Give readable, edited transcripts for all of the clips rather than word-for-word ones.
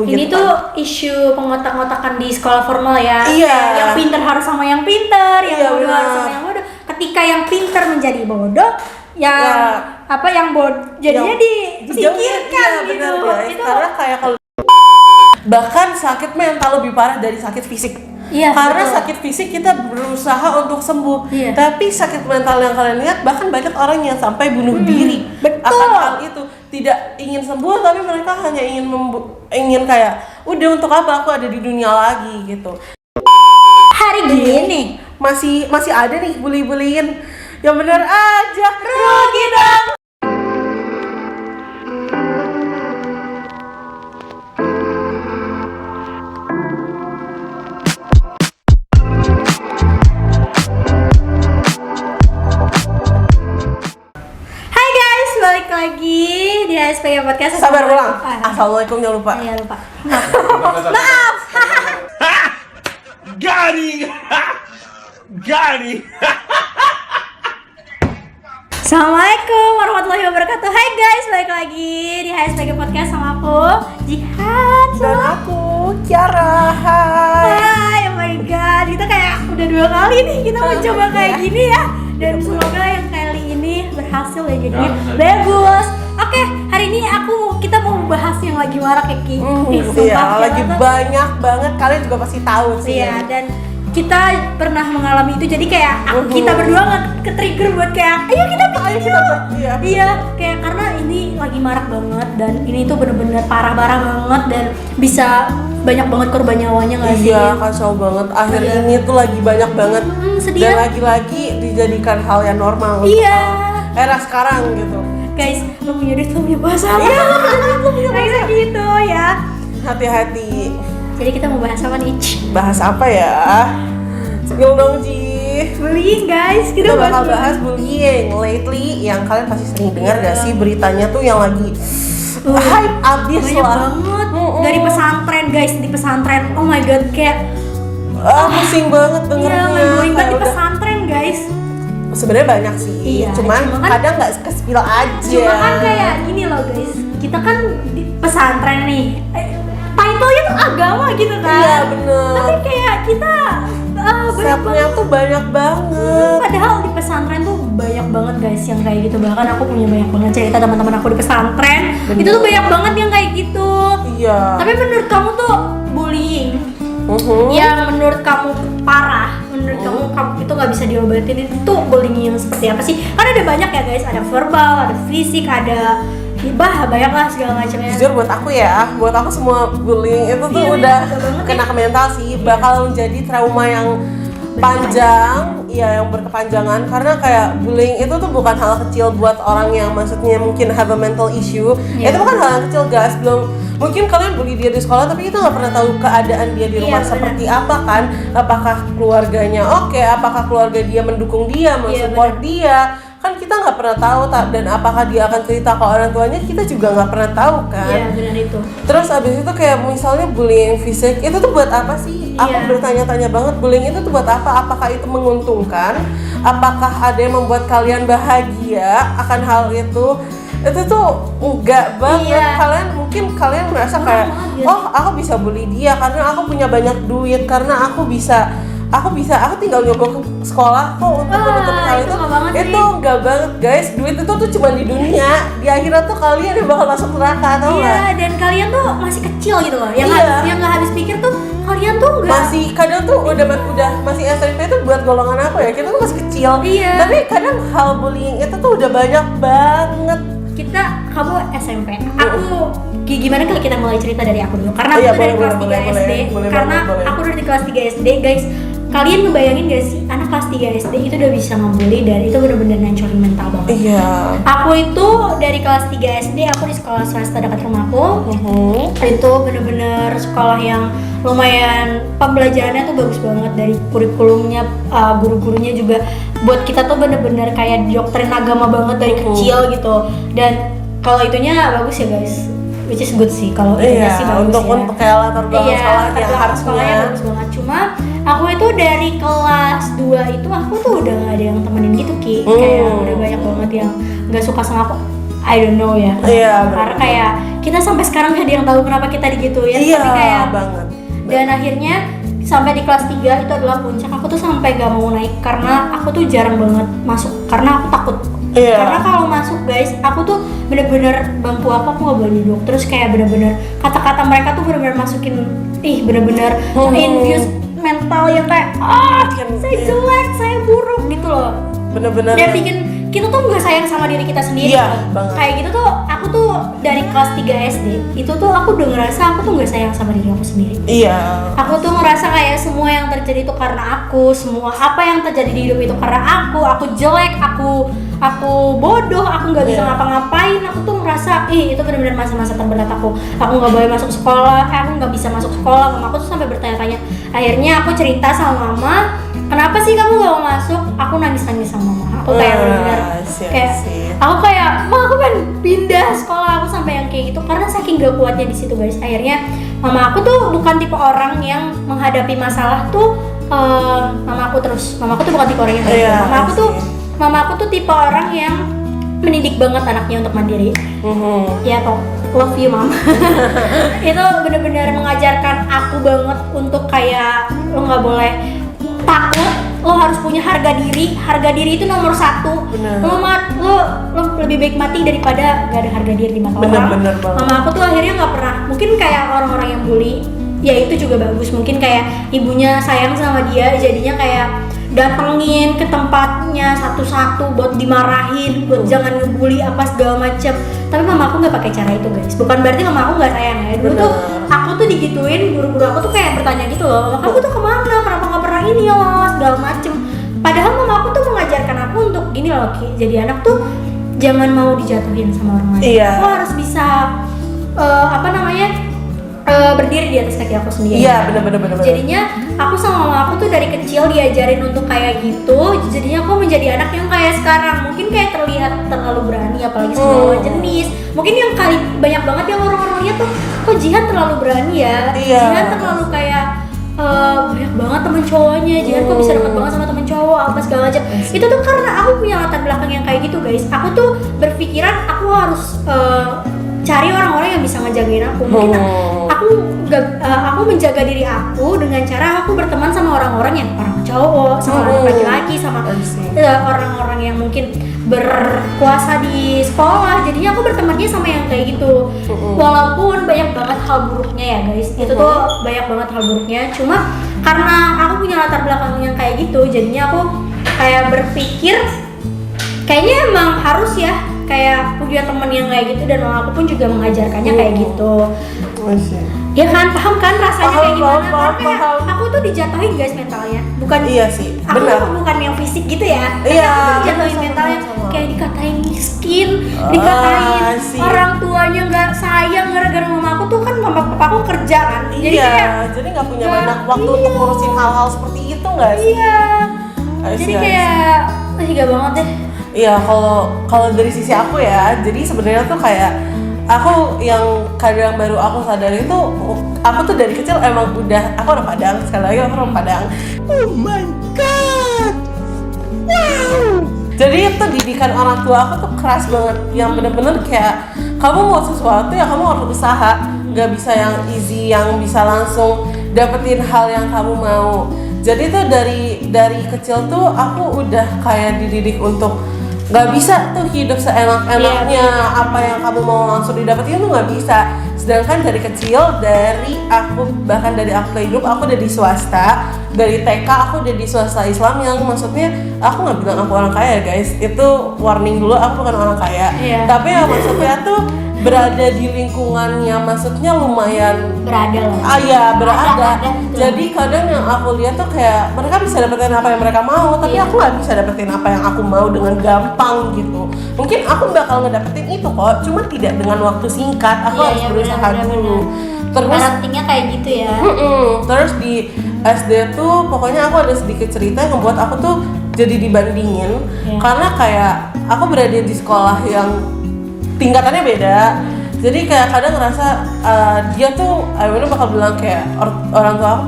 Ini gitu tuh kan. isu pengotak-ngotakan di sekolah formal ya. Iya. Yang pintar harus sama yang pintar, yang Iya, bodoh benar. harus sama yang bodoh. Ketika yang pintar menjadi bodoh, yang yang bodoh jadinya disingkirkan iya, gitu. benar, guys. Itu Karena kayak kalau bahkan sakit mental lebih parah dari sakit fisik. Iya, Karena betul. sakit fisik kita berusaha untuk sembuh, Iya. tapi sakit mental yang kalian lihat bahkan banyak orang yang sampai bunuh diri betul. akan hal itu. Tidak ingin sembuh tapi mereka hanya ingin kayak udah untuk apa aku ada di dunia lagi gitu. Hari gini Masih ada nih bully-bullyin yang benar aja rugi dong. Hai guys, balik lagi di HSPG Podcast. Sabar ulang. Ah, Assalamualaikum, jangan lupa. Iya lupa. Maaf. Got it. Assalamualaikum warahmatullahi wabarakatuh. Hai guys, balik lagi di HSPG Podcast sama aku Jihan Dan aku Kiara. Hai. Hai, oh my god, kita kayak udah 2 kali nih kita mau coba kayak gini ya. Dan semoga yang kali ini berhasil ya jadinya bagus. Oke, hari ini kita mau bahas yang lagi marak ya Ki. Iya, lagi banyak banget, kalian juga pasti tahu sih. Iya, dan kita pernah mengalami itu, jadi kayak kita berdua ke-trigger buat kayak ayo kita iya, kayak karena ini lagi marak banget dan ini tuh bener-bener parah-parah banget dan bisa banyak banget korban nyawanya nggak sih? Iya, kacau banget. Akhir ini tuh lagi banyak banget sedih. dan lagi-lagi dijadikan hal yang normal untuk Iya. era sekarang gitu. Guys, lo punya duit, lo punya pasangan. Iya, kayak gitu ya. Hati-hati. Jadi kita mau bahas apa nih? Bahas apa ya? Spill dong, Ji. Bullying guys, Kita bakal bahas bullying lately yang kalian pasti sering dengar gak sih beritanya tuh yang lagi hype abis banyak lah. banget dari pesantren guys, di pesantren. Oh my god, kayak Pusing banget dengernya. iya, boring banget Kayak di udah- pesantren guys. Sebenarnya banyak sih, Iya, cuman cuma kan- kadang nggak ke-spill aja. Cuma kan kayak gini loh guys, kita kan di pesantren nih, title-nya tuh agama gitu kan. Iya, bener. Tapi kayak kita banyak Setnya banget. tuh banyak banget. Padahal di pesantren tuh banyak banget guys yang kayak gitu. Bahkan aku punya banyak banget cerita teman-teman aku di pesantren. Bener. Itu tuh banyak banget yang kayak gitu. Iya. Tapi menurut kamu tuh bullying yang menurut kamu parah, menurut kamu itu nggak bisa diobatin, itu bullying yang seperti apa sih? Karena ada banyak ya guys, ada verbal, ada fisik, ada hibah, banyak lah segala macamnya. Jujur buat aku semua bullying itu tuh Iya, udah iya, banget kena ya. ke mental sih, bakal menjadi trauma yang panjang, iya yang berkepanjangan. Karena kayak bullying itu tuh bukan hal kecil buat orang yang maksudnya mungkin have a mental issue. Iya. Itu bukan hal yang kecil guys, belum mungkin kalian bully dia di sekolah tapi kita nggak pernah tahu keadaan dia di rumah Iya, seperti apa kan. Apakah keluarganya oke, apakah keluarga dia mendukung dia, mensupport dia, kan kita nggak pernah tahu dan apakah dia akan cerita ke orang tuanya, kita juga nggak pernah tahu kan. Iya benar itu. Terus abis itu kayak misalnya bullying fisik itu tuh buat apa sih? Aku Iya. bertanya-tanya banget, bullying itu tuh buat apa? Apakah itu menguntungkan? Apakah ada yang membuat kalian bahagia akan hal itu? Itu tuh enggak banget. Iya. Kalian merasa kayak banget, oh aku bisa bully dia karena aku punya banyak duit, karena aku tinggal nyogok ke sekolah kok untuk menutupi hal itu itu. nggak banget sih. Itu enggak banget guys, duit itu tuh cuma di dunia, di akhirat tuh kalian yang bakal masuk neraka, tau Iya, nggak? dan kalian tuh masih kecil gitu loh. Yang Iya. yang nggak habis pikir tuh kalian tuh nggak. Masih kadang tuh udah masih SMP tuh buat golongan apa ya, kita tuh masih kecil. Iya. Tapi kadang hal bullying itu tuh udah banyak banget. Kamu SMP, aku gimana kalau kita mulai cerita dari aku dulu, karena aku Iya, tuh dari boleh, kelas 3 boleh, SD, boleh karena banget, boleh. aku udah di kelas 3 SD guys. Kalian ngebayangin gak sih anak kelas 3 SD itu udah bisa ngebully dan itu bener-bener ngancurin mental banget. Iya. Aku itu dari kelas 3 SD, aku di sekolah swasta dekat rumahku. Itu bener-bener sekolah yang lumayan, pembelajarannya tuh bagus banget, dari kurikulumnya, guru-gurunya juga buat kita tuh bener-bener kayak doktrin agama banget dari kecil gitu. Dan kalau itunya bagus ya guys, which is good sih kalau itunya Iya, sih bagus untuk ya. kayak latar belakang sekolah latar yang belakang harusnya. sekolahnya bagus banget. Cuma aku itu dari kelas 2 itu aku tuh udah gak ada yang temenin gitu Ki. Kayak udah banyak banget yang gak suka sama aku. I don't know ya. Iya, Karena bener. kayak kita sampai sekarang gak ada yang tahu kenapa kita digituin. Iya, Tapi kayak banget. dan akhirnya sampai di kelas 3 itu adalah puncak. Aku tuh sampai gak mau naik karena aku tuh jarang banget masuk karena aku takut. Iya. Karena kalau masuk guys, aku tuh bener-bener bangku aku gak boleh duduk. Terus kayak bener-bener kata-kata mereka tuh bener-bener masukin, bener-bener infuse mental yang kayak saya jelek, saya buruk gitu loh. Bener-bener. Dan bikin kita tuh nggak sayang sama diri kita sendiri. Iya, banget. Kayak gitu tuh, aku tuh dari kelas 3 SD itu tuh aku udah ngerasa aku tuh nggak sayang sama diri aku sendiri. Iya. Aku tuh ngerasa kayak semua yang terjadi itu karena aku, semua apa yang terjadi di hidup itu karena aku jelek, aku bodoh, aku nggak bisa Iya. ngapa-ngapain. Aku tuh ngerasa itu benar-benar masa-masa terberat aku nggak boleh masuk sekolah, aku nggak bisa masuk sekolah. Mama aku tuh sampai bertanya-tanya. Akhirnya aku cerita sama mama, kenapa sih kamu gak mau masuk? Aku nangis-nangis sama mama. Aku kayak benar-benar kayak aku kayak aku pengen pindah sekolah, aku sampai yang kayak gitu karena saking gak kuatnya di situ guys. Akhirnya mama aku tuh bukan tipe orang yang menghadapi masalah tuh mama aku tuh bukan tipe orang yang kayak gitu. Mama aku tuh tipe orang yang mendidik banget anaknya untuk mandiri. Ya toh, love you mama. Itu benar-benar mengajarkan aku banget untuk kayak lo nggak boleh takut, lo harus punya harga diri itu nomor 1. Bener. Lo lebih baik mati daripada gak ada harga diri di mata orang. Bener banget. Mama aku tuh akhirnya nggak pernah, mungkin kayak orang-orang yang bully ya itu juga bagus, mungkin kayak ibunya sayang sama dia jadinya kayak datengin ke tempatnya satu-satu buat dimarahin, buat jangan ngebully apa segala macem. Tapi mama aku nggak pakai cara itu guys, bukan berarti mama aku nggak sayang ya. Dulu tuh aku tuh digituin, guru-guru aku tuh kayak bertanya gitu loh, kamu tuh kemana, kenapa nggak pernah ini ya segala macem. Padahal mama aku tuh mengajarkan aku untuk gini loh Ki, jadi anak tuh jangan mau dijatuhin sama orang lain. Iya. Aku harus bisa berdiri di atas kaki aku sendiri. Iya, bener. Jadinya aku sama mama aku tuh dari kecil diajarin untuk kayak gitu. Jadinya aku menjadi anak yang kayak sekarang. Mungkin kayak terlihat terlalu berani apalagi sama lawan jenis. Mungkin yang banyak banget yang orang-orang lihat tuh kok Jihan terlalu berani ya. Iya. Jihan terlalu kayak banyak banget temen cowoknya. Jihan kok bisa deket banget sama temen cowok apa segala macam. Itu tuh karena aku punya latar belakang yang kayak gitu guys. Aku tuh berpikiran aku harus cari orang-orang yang bisa ngejagain aku. Mungkin aku menjaga diri aku dengan cara aku berteman sama orang-orang yang orang cowok, sama orang laki-laki, sama orang-orang yang mungkin berkuasa di sekolah. Jadinya aku bertemannya sama yang kayak gitu. Walaupun banyak banget hal buruknya ya guys. Itu tuh banyak banget hal buruknya. Cuma karena aku punya latar belakang yang kayak gitu, jadinya aku kayak berpikir kayaknya emang harus ya kayak punya temen yang kayak gitu, dan mama aku pun juga mengajarkannya kayak gitu. Ya kan, paham kan rasanya kayak gimana? Karena kayak aku tuh dijatuhin guys mentalnya, bukan Iya sih, aku benar. bukan yang fisik gitu ya. Iya, Aku tuh dijatuhin sama, mentalnya, sama. kayak dikatain miskin, dikatain sih. orang tuanya nggak sayang gara-gara mama aku tuh kan mama papaku kerja kan, jadi Iya, kayak jadi nggak punya banyak waktu untuk ngurusin hal-hal seperti itu nggak sih? iya, jadi kayak tega banget deh. Iya, kalau dari sisi aku ya, jadi sebenarnya tuh kayak aku yang kadang baru aku sadari itu, aku tuh dari kecil emang aku orang Padang, sekali lagi aku orang Padang. Oh my god, wow. Jadi itu didikan orang tua aku tuh keras banget, yang bener-bener kayak kamu mau sesuatu ya kamu harus usaha, nggak bisa yang easy, yang bisa langsung dapetin hal yang kamu mau. Jadi tuh dari kecil tuh aku udah kayak dididik untuk nggak bisa tuh hidup seenak-enaknya, apa yang kamu mau langsung didapetin tuh nggak bisa. Sedangkan dari kecil, bahkan dari aku ke hidup aku udah di swasta, dari TK aku udah di swasta Islam, yang maksudnya aku nggak bilang aku orang kaya guys, itu warning dulu, aku bukan orang kaya. Tapi ya maksudnya tuh berada di lingkungannya, maksudnya lumayan Berada lah. Iya, berada. Ada. Jadi kadang yang aku lihat tuh kayak mereka bisa dapetin apa yang mereka mau, tapi aku nggak bisa dapetin apa yang aku mau dengan gampang gitu. Mungkin aku bakal ngedapetin itu kok, cuma tidak dengan waktu singkat. Aku harus berusaha dulu. Terus parentingnya kayak gitu ya. Terus di SD tuh pokoknya aku ada sedikit cerita yang membuat aku tuh jadi dibandingin, karena kayak aku berada di sekolah yang tingkatannya beda. Jadi kayak kadang ngerasa dia tuh bakal bilang kayak orang tua aku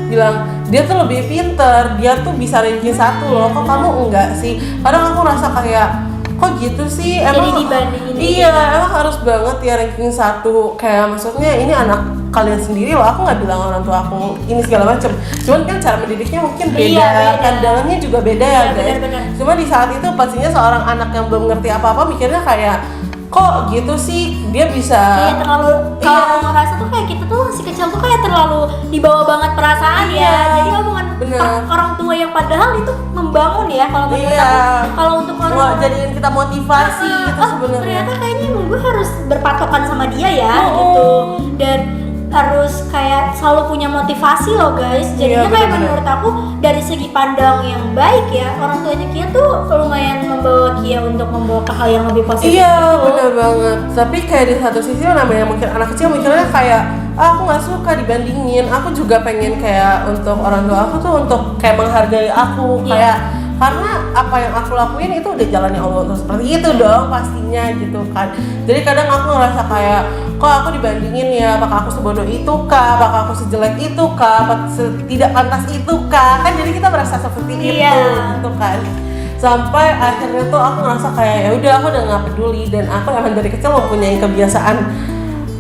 bilang dia tuh lebih pinter, dia tuh bisa ranking 1 loh, kok kamu enggak sih? Kadang aku ngerasa kayak kok gitu sih, Jadi emang dibandingin iya emang harus banget ya ranking 1, kayak maksudnya ini anak kalian sendiri loh, aku nggak bilang orang tua aku ini segala macam, cuman kan cara mendidiknya mungkin beda, Iya, beda. pandangannya juga beda ya Iya, guys. benar-benar. Cuma di saat itu pastinya seorang anak yang belum ngerti apa-apa mikirnya kayak kok gitu sih dia bisa. Iya, terlalu kalau aku ngerasa tuh kayak kita tuh masih kecil tuh kayak terlalu dibawa banget perasaan ya. Iya, Jadi omongan bener. orang tua yang padahal itu membangun ya kalau menurut Iya. aku. Kalau untuk Wah, orang jadiin kita motivasi gitu sebenarnya. ternyata kayaknya emang gue harus berpatokan sama dia ya Oh. gitu, dan harus kayak selalu punya motivasi loh guys. Jadinya Iya, kayak bener-bener. menurut aku dari segi pandang yang baik ya, orang tuanya Kia tuh lumayan membawa Kia untuk membawa ke hal yang lebih positif Iya gitu. benar banget. Tapi kayak di satu sisi namanya mungkin anak kecil mikirnya kayak aku nggak suka dibandingin. Aku juga pengen kayak untuk orang tua aku tuh untuk kayak menghargai aku Iya. kayak karena apa yang aku lakuin itu udah jalannya Allah untuk seperti itu dong pastinya gitu kan. Jadi kadang aku ngerasa kayak kok aku dibandingin ya, apakah aku sebodoh itu kah, apakah aku sejelek itu kah, apa tidak pantas itu kah, kan jadi kita merasa seperti Iya. itu gitu kan. Sampai akhirnya tuh aku ngerasa kayak ya udah aku udah nggak peduli, dan aku emang dari kecil mempunyai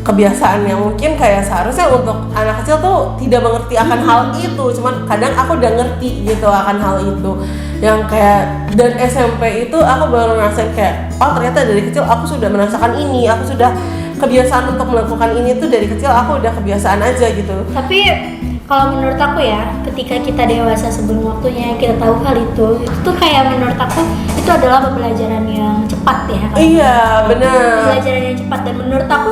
kebiasaan yang mungkin kayak seharusnya untuk anak kecil tuh tidak mengerti akan hal itu, cuman kadang aku udah ngerti gitu akan hal itu, yang kayak dan SMP itu aku baru ngerasain kayak oh ternyata dari kecil aku sudah merasakan ini, aku sudah kebiasaan untuk melakukan ini tuh dari kecil, aku udah kebiasaan aja gitu. Tapi kalau menurut aku ya, ketika kita dewasa sebelum waktunya kita tahu hal itu tuh kayak menurut aku itu adalah pembelajaran yang cepat ya. Iya benar. Pembelajaran yang cepat, dan menurut aku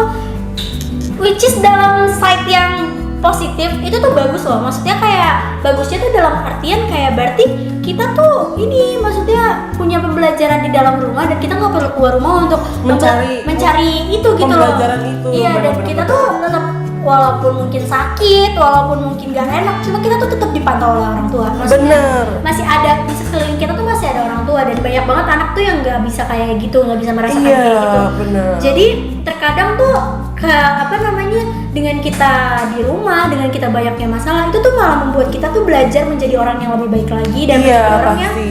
which is dalam side yang positif itu tuh bagus loh. Maksudnya kayak bagusnya tuh dalam artian kayak berarti kita tuh ini maksudnya punya pembelajaran di dalam rumah dan kita nggak perlu keluar rumah untuk mencari itu gitu loh. Pembelajaran itu. Iya, dan benar-benar. kita tuh tetap walaupun mungkin sakit, walaupun mungkin gak enak, cuma kita tuh tetap dipantau oleh orang tua. Maksudnya Bener. masih ada di sekeliling kita tuh masih ada orang tua, dan banyak banget anak tuh yang nggak bisa kayak gitu, nggak bisa merasakan Iya, kayak gitu. bener. Jadi terkadang tuh dengan kita di rumah, dengan kita banyaknya masalah, itu tuh malah membuat kita tuh belajar menjadi orang yang lebih baik lagi dan Iya, menjadi orang yang pasti.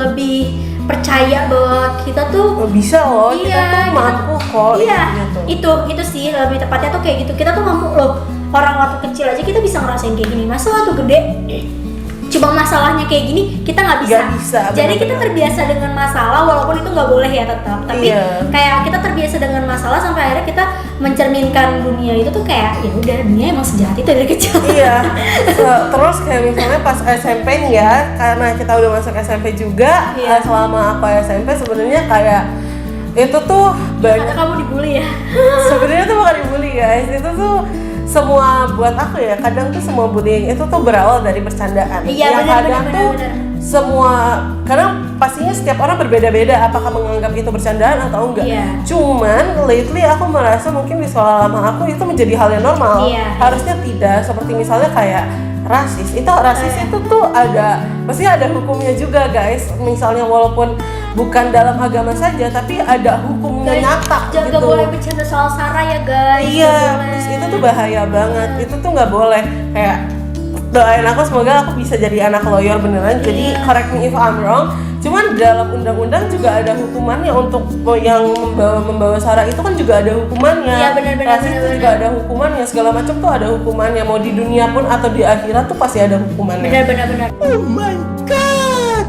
lebih percaya bahwa kita tuh Oh, bisa loh, kita tuh kita- mampu kok. iya, gitu. itu sih lebih tepatnya tuh kayak gitu. Kita tuh mampu loh. Orang waktu kecil aja kita bisa ngerasain kayak gini. Masa waktu gede cuma masalahnya kayak gini kita nggak bisa. Nggak bisa, Jadi kita benar-benar. terbiasa dengan masalah, walaupun itu nggak boleh ya tetap. Tapi Iya. kayak kita terbiasa dengan masalah sampai akhirnya kita mencerminkan dunia itu tuh kayak ya udah, dunia emang sejahat itu dari kecil. Iya. Terus kayak misalnya pas SMP nih ya, karena kita udah masuk SMP juga, Iya. selama aku SMP sebenarnya kayak itu tuh banyak. Karena kamu dibully ya. Sebenarnya tuh bukan dibully guys, itu tuh semua buat aku ya, kadang tuh semua bullying itu tuh berawal dari bercandaan. Iya, Yang benar, kadang benar, tuh benar. semua, kadang pastinya setiap orang berbeda-beda apakah menganggap itu bercandaan atau enggak. Iya. Cuman lately aku merasa mungkin di sekolah lama aku itu menjadi hal yang normal. Iya. Harusnya tidak, seperti misalnya kayak rasis. Itu Iya. tuh ada, pasti ada hukumnya juga guys. Misalnya walaupun bukan dalam agama saja, tapi ada hukumnya nyata Jangan gitu. boleh bercanda soal Sarah ya guys. Iya, Nggak boleh. terus itu tuh bahaya banget. Itu tuh nggak boleh. Kayak doain aku semoga aku bisa jadi anak lawyer beneran. Jadi Iya. correct me if I'm wrong. Cuman dalam undang-undang juga ada hukumannya untuk yang membawa sara itu kan juga ada hukumannya. Iya, benar-benar, Rasis itu benar-benar. juga ada hukumannya. Segala macam tuh ada hukumannya. Mau di dunia pun atau di akhirat tuh pasti ada hukumannya. Benar-benar. Oh my god!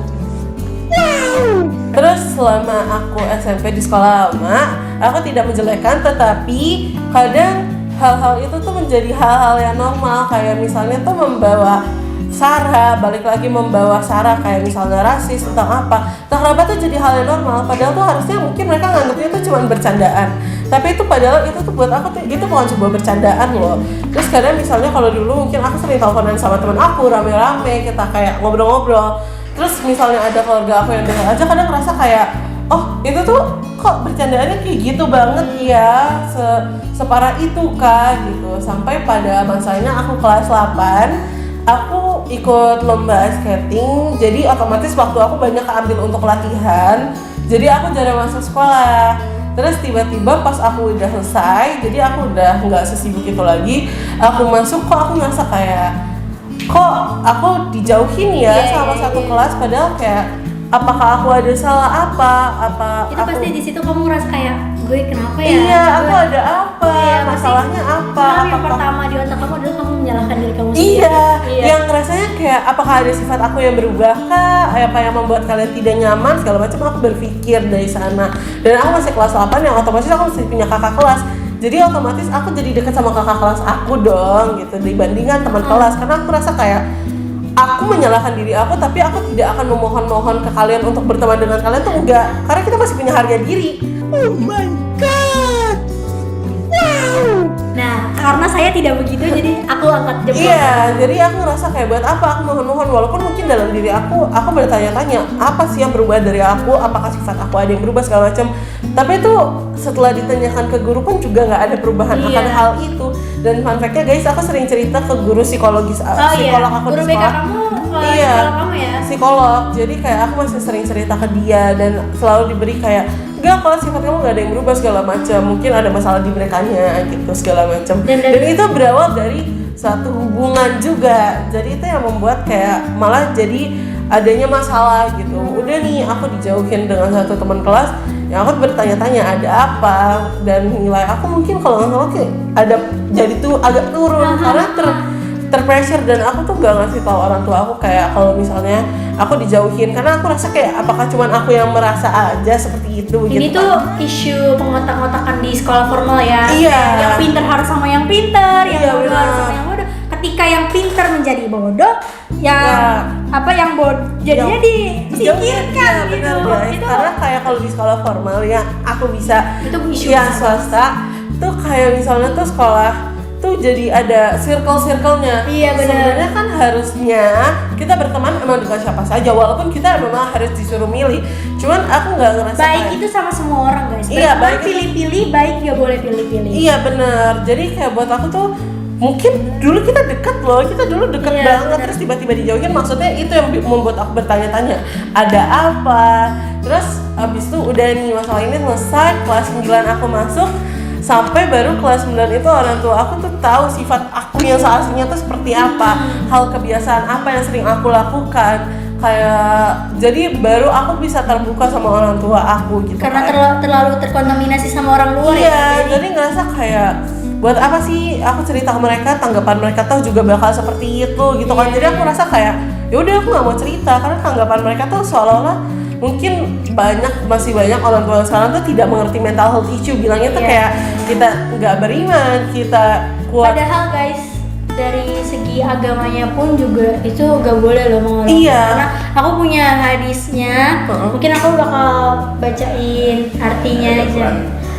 Wow! Terus selama aku SMP di sekolah lama, aku tidak menjelekkan, tetapi kadang hal-hal itu tuh menjadi hal-hal yang normal. Kayak misalnya tuh membawa sara, balik lagi membawa sara kayak misalnya rasis tentang apa, entah tuh jadi hal yang normal. Padahal tuh harusnya mungkin mereka nganggapnya itu cuma bercandaan. Tapi itu padahal itu tuh buat aku tuh itu bukan sebuah bercandaan loh. Terus kadang misalnya kalau dulu mungkin aku sering teleponan sama teman aku rame-rame, kita kayak ngobrol-ngobrol. Terus misalnya ada keluarga aku yang dengar aja, kadang ngerasa kayak oh itu tuh kok bercandaannya kayak gitu banget ya, separah itu kah gitu. Sampai pada masanya aku kelas 8, aku ikut lomba skating, jadi otomatis waktu aku banyak keambil untuk latihan, jadi aku jarang masuk sekolah. Terus tiba-tiba pas aku udah selesai, jadi aku udah nggak sesibuk itu lagi, aku masuk kok aku ngerasa kayak kok aku dijauhin ya Iya, sama iya, satu iya. kelas, padahal kayak apakah aku ada salah apa Itu aku pasti di situ kamu ngerasa kayak gue kenapa ya? iya aku Gue- ada apa Iya, pasti. masalahnya apa Yang apakah pertama di otak kamu adalah kamu menyalahkan diri kamu sendiri. iya, Iya. yang rasanya kayak apakah ada sifat aku yang berubah kah? Apa yang membuat kalian tidak nyaman segala macam aku berpikir dari sana. Dan aku masih kelas 8 yang otomatis aku masih punya kakak kelas. Jadi otomatis aku jadi dekat sama kakak kelas aku dong gitu dibandingkan teman kelas karena aku merasa kayak aku menyalahkan diri aku tapi aku tidak akan memohon-mohon ke kalian untuk berteman dengan kalian tuh enggak karena kita masih punya harga diri. Oh my god! Wow! Nah, karena saya tidak begitu, jadi aku angkat jempol. Iya, jadi aku ngerasa kayak buat apa aku mohon-mohon walaupun mungkin dalam diri aku bertanya-tanya apa sih yang berubah dari aku, apakah sifat aku ada yang berubah segala macam. Tapi itu setelah ditanyakan ke guru pun juga nggak ada perubahan Iya. akan hal itu. Dan fun fact-nya guys, aku sering cerita ke guru psikologis Oh iya, psikolog aku guru di BK sekolah. kamu, Iya. psikolog kamu ya? Psikolog, jadi kayak aku masih sering cerita ke dia dan selalu diberi kayak enggak kalau sifat kamu nggak ada yang berubah segala macam, mungkin ada masalah di merekanya gitu segala macam. Dan itu berawal dari satu hubungan juga, jadi itu yang membuat kayak malah jadi adanya masalah gitu. Udah nih aku dijauhin dengan satu teman kelas, yang aku bertanya-tanya ada apa dan nilai aku mungkin kalau nggak salah kayak ada jadi tuh agak turun karena terpressure dan aku tuh gak ngasih tahu orang tua aku kayak kalau misalnya aku dijauhin karena aku rasa kayak apakah cuman aku yang merasa aja seperti itu Ini gitu tuh kan. isu pengotak-ngotakan di sekolah formal ya. Iya. Yang pinter harus sama yang pinter, yang Iya, bodoh benar. harus sama yang bodoh. Ketika yang pinter menjadi bodoh, yang Ya. apa yang bodoh jadinya disingkirkan Iya, gitu. benar, guys. Itu Karena kayak kalau di sekolah formal ya aku bisa Itu isu yang besar. swasta tuh kayak misalnya tuh sekolah tuh jadi ada circle-circle-nya. Iya, benar. Sebenarnya kan harusnya kita berteman emang dengan siapa saja walaupun kita memang harus disuruh milih. Cuman aku nggak ngerasa baik kayak- itu sama semua orang guys. Iya, Berteman baik itu- pilih-pilih, baik gak boleh pilih-pilih. Iya benar. Jadi kayak buat aku tuh mungkin dulu kita deket loh, kita dulu deket Iya, banget benar. terus tiba-tiba dijauhin. Maksudnya itu yang membuat aku bertanya-tanya ada apa. Terus abis itu udah nih masalah ini selesai, kelas 9 aku masuk. Sampai baru kelas 9 itu orang tua aku tuh tahu sifat aku yang seaslinya tuh seperti apa, hal kebiasaan apa yang sering aku lakukan. Kayak jadi baru aku bisa terbuka sama orang tua aku gitu. Karena Kayak- terlalu terkontaminasi sama orang luar iya, ya. jadi ngerasa kayak buat apa sih aku cerita ke mereka, tanggapan mereka tuh juga bakal seperti itu gitu kan. Iya. Jadi aku rasa kayak ya udah aku nggak mau cerita karena tanggapan mereka tuh seolah-olah mungkin masih banyak orang tua sekarang tuh tidak mengerti mental health issue, bilangnya tuh Iya. kayak kita nggak beriman, kita kuat. Padahal guys, dari segi agamanya pun juga itu gak boleh loh mengolok. Iya. Karena aku punya hadisnya, mungkin aku bakal bacain artinya aja.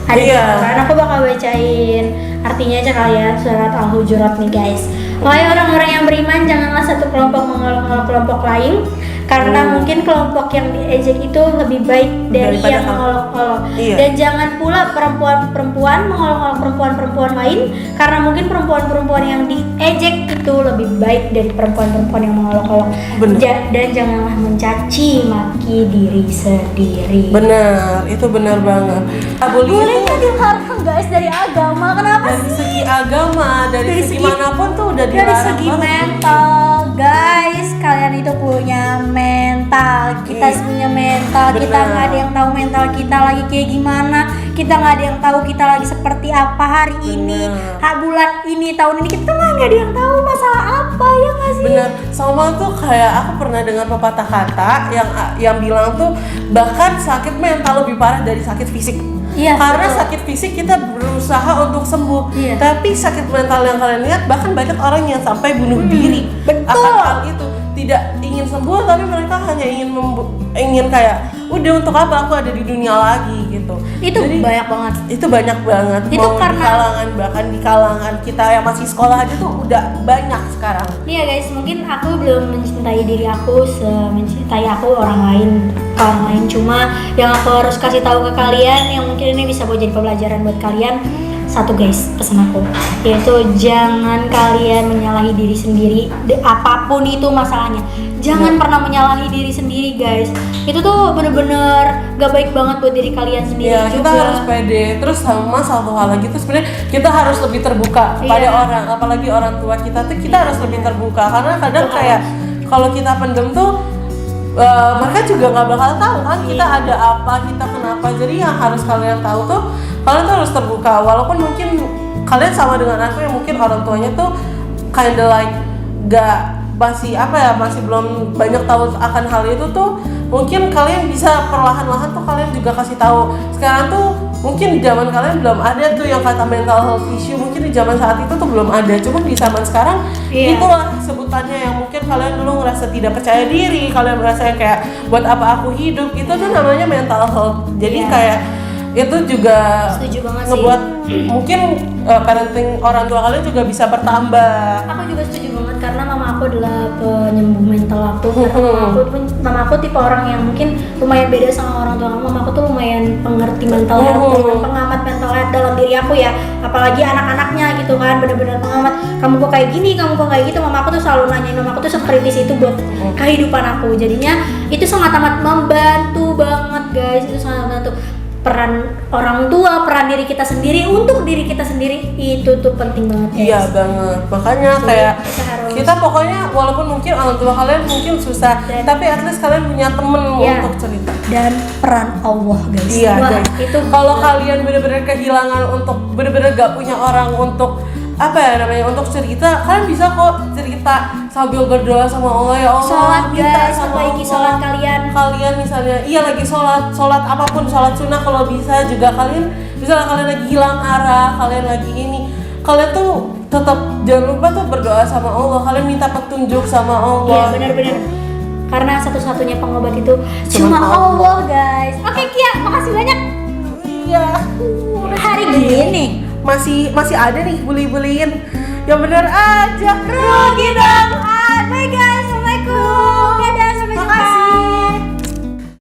Hadisnya Iya. kan aku bakal bacain artinya aja kali ya, surat Al-Hujurat nih guys. Wahai orang-orang yang beriman, janganlah satu kelompok mengolok-olok kelompok lain, karena mungkin kelompok yang diejek itu lebih baik dari Daripada yang kamu. mengolok-olok. Iya. Dan jangan pula perempuan-perempuan mengolok-olok perempuan-perempuan lain, karena mungkin perempuan-perempuan yang diejek itu lebih baik dari perempuan-perempuan yang mengolok-olok. Bener. Dan janganlah mencaci maki diri sendiri. Benar, itu benar banget. Boleh nggak dilarang guys dari agama? Kenapa Dari sih? segi agama, dari segi manapun tuh udah dari dilarang segi banget. mental guys, kalian itu punya mental, kita Iya. punya mental, kita Benar. nggak ada yang tahu mental kita lagi kayak gimana, kita nggak ada yang tahu kita lagi seperti apa hari ini, bulan ini, tahun ini, kita nggak ada yang tahu masalah apa ya nggak sih? Bener, sama tuh kayak aku pernah dengar pepatah kata yang bilang tuh bahkan sakit mental lebih parah dari sakit fisik. Iya, Karena betul. sakit fisik kita berusaha untuk sembuh, Iya. tapi sakit mental yang kalian lihat bahkan banyak orang yang sampai bunuh diri betul. akan hal itu. Tidak ingin sembuh tapi mereka hanya ingin kayak udah untuk apa aku ada di dunia lagi gitu. Itu Jadi, banyak banget. itu banyak banget. Itu Mau di karena- kalangan bahkan di kalangan kita yang masih sekolah aja tuh udah banyak sekarang. Iya guys, mungkin aku belum mencintai diri aku semencintai aku orang lain. Cuma yang aku harus kasih tahu ke kalian, yang mungkin ini bisa buat jadi pembelajaran buat kalian. Satu guys, pesan aku, yaitu jangan kalian menyalahi diri sendiri, apapun itu masalahnya. Jangan pernah menyalahi diri sendiri guys. Itu tuh bener-bener gak baik banget buat diri kalian sendiri Iya, juga. kita harus pede. Terus sama satu hal lagi tuh sebenarnya kita harus lebih terbuka pada Iya. orang, apalagi orang tua kita tuh kita harus lebih terbuka karena kadang kayak kalau kita pendem tuh mereka juga nggak bakal tahu kan kita ada apa, kita kenapa. Jadi yang harus kalian tahu tuh, kalian tuh harus terbuka. Walaupun mungkin kalian sama dengan aku yang mungkin orang tuanya tuh kinda like masih belum banyak tahu akan hal itu tuh, mungkin kalian bisa perlahan-lahan tuh kalian juga kasih tahu. Sekarang tuh mungkin di zaman kalian belum ada tuh yang kata mental health issue, mungkin di zaman saat itu tuh belum ada. Cuma di zaman sekarang itulah sebutannya yang mungkin kalian dulu ngerasa tidak percaya diri, kalian merasa kayak buat apa aku hidup, itu tuh namanya mental health. Jadi kayak itu juga ngebuat mungkin parenting orang tua kalian juga bisa bertambah. Aku juga setuju banget karena mama aku adalah penyembuh mental aku. Karena mama aku tipe orang yang mungkin lumayan beda sama orang tua. Mama aku tuh lumayan pengerti mental health, pengamat mental health dalam diri aku ya. Apalagi anak-anaknya gitu kan, benar-benar pengamat. Kamu kok kayak gini, kamu kok kayak gitu. Mama aku tuh selalu nanyain, mama aku tuh sekritis itu buat kehidupan aku. Jadinya itu sangat amat membantu banget guys. Itu sangat membantu. Peran orang tua, peran diri kita sendiri untuk diri kita sendiri itu tuh penting banget guys. Iya banget, makanya jadi, kayak kita pokoknya walaupun mungkin orang tua kalian mungkin susah, tapi at least kalian punya temen untuk cerita. Dan peran Allah guys. Iya guys, itu kalau kalian bener-bener kehilangan untuk bener-bener gak punya orang untuk untuk cerita, kalian bisa kok cerita sambil berdoa sama Allah, ya Allah. Sholat guys, perbaiki sholat kalian. Kalian misalnya, lagi sholat apapun, sholat sunnah kalau bisa juga kalian, misalnya kalian lagi hilang arah, kalian lagi ini, kalian tuh tetap jangan lupa tuh berdoa sama Allah, kalian minta petunjuk sama Allah. Iya benar-benar. Karena satu-satunya pengobat itu cuma Allah guys. Oke Kia, makasih banyak. Iya. Hari gini masih ada nih bully-bullyin yang bener aja rugi dong.